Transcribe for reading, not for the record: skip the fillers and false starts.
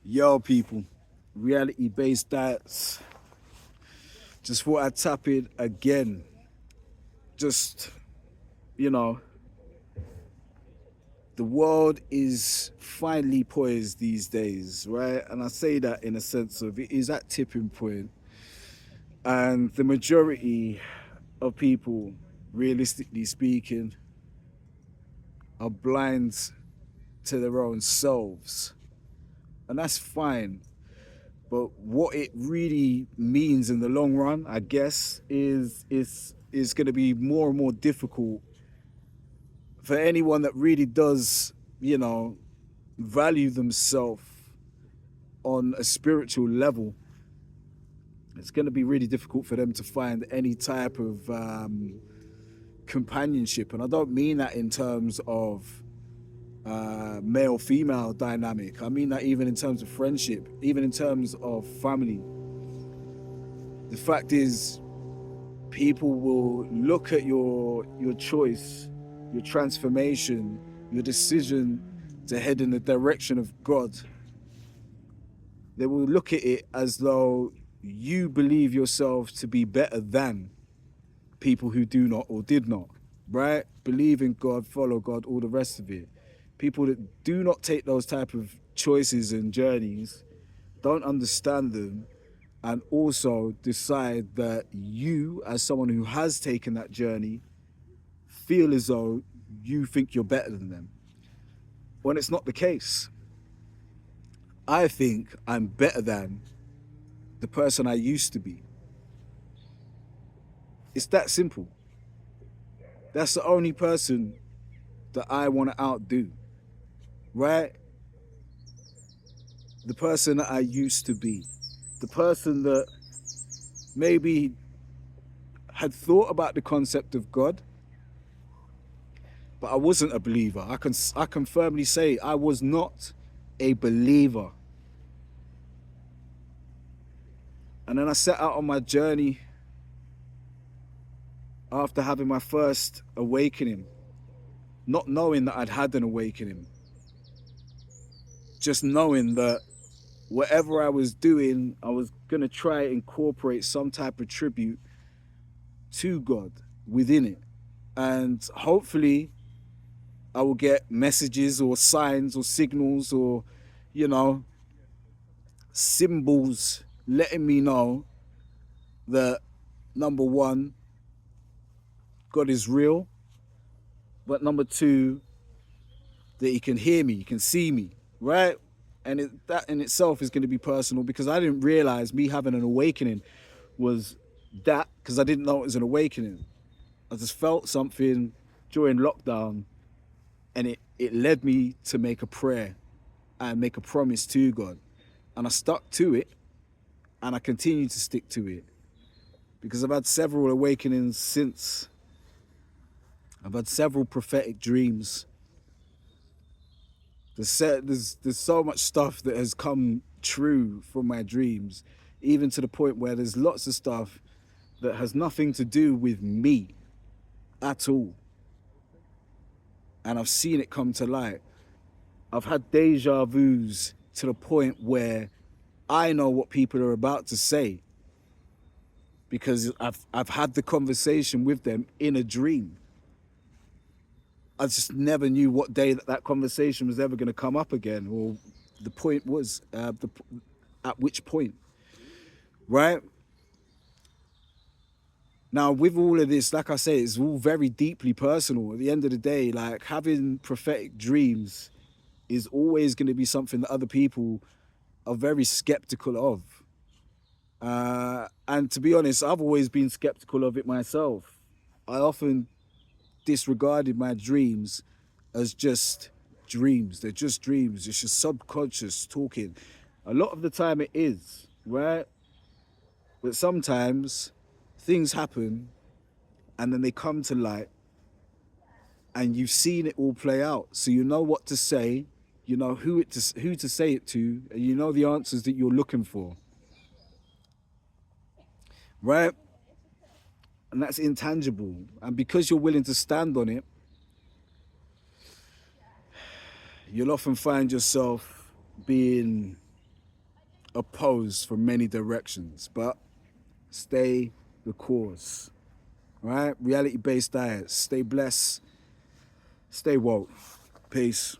Yo, people, reality based diets. Just thought I'd tap in again. Just, you know, the world is finally poised these days, right? And I say that in a sense of it is at tipping point, and the majority of people, realistically speaking, are blind to their own selves. And that's fine. But what it really means in the long run, I guess, is going to be more and more difficult for anyone that really does, value themselves on a spiritual level. It's going to be really difficult for them to find any type of companionship, and I don't mean that in terms of male female dynamic. I mean that even in terms of friendship, even in terms of family. The fact is, people will look at your choice, your transformation, your decision to head in the direction of God. They will look at it as though you believe yourself to be better than people who do not or did not, right? Believe in God, follow God, all the rest of it. People that do not take those type of choices and journeys don't understand them, and also decide that you, as someone who has taken that journey, feel as though you think you're better than them, when it's not the case. I think I'm better than the person I used to be. It's that simple. That's the only person that I want to outdo, right? The person that I used to be. The person that maybe had thought about the concept of God, but I wasn't a believer. I can firmly say I was not a believer. And then I set out on my journey after having my first awakening, not knowing that I'd had an awakening, just knowing that whatever I was doing, I was going to try and incorporate some type of tribute to God within it. And hopefully I will get messages or signs or signals or, you know, symbols letting me know that, number one, God is real, but number two, that he can hear me, he can see me, right? And that in itself is going to be personal, because I didn't realize me having an awakening was that, because I didn't know it was an awakening. I just felt something during lockdown, and it led me to make a prayer and make a promise to God. And I stuck to it, and I continue to stick to it, because I've had several awakenings since. I've had several prophetic dreams. There's so much stuff that has come true from my dreams, even to the point where there's lots of stuff that has nothing to do with me at all. And I've seen it come to light. I've had deja vus to the point where I know what people are about to say, because I've had the conversation with them in a dream. I just never knew what day that conversation was ever going to come up again, or the point was, at which point, right? Now, with all of this, like I say, it's all very deeply personal. At the end of the day, like, having prophetic dreams is always going to be something that other people are very skeptical of. And to be honest, I've always been skeptical of it myself. I often disregarded my dreams as just dreams. They're just dreams. It's just subconscious talking. A lot of the time it is, right? But sometimes things happen and then they come to light, and you've seen it all play out. So you know what to say, you know who to say it to, and you know the answers that you're looking for, right? And that's intangible. And because you're willing to stand on it, you'll often find yourself being opposed from many directions, but stay the course. Right? Reality-based diets. Stay blessed. Stay woke. Peace.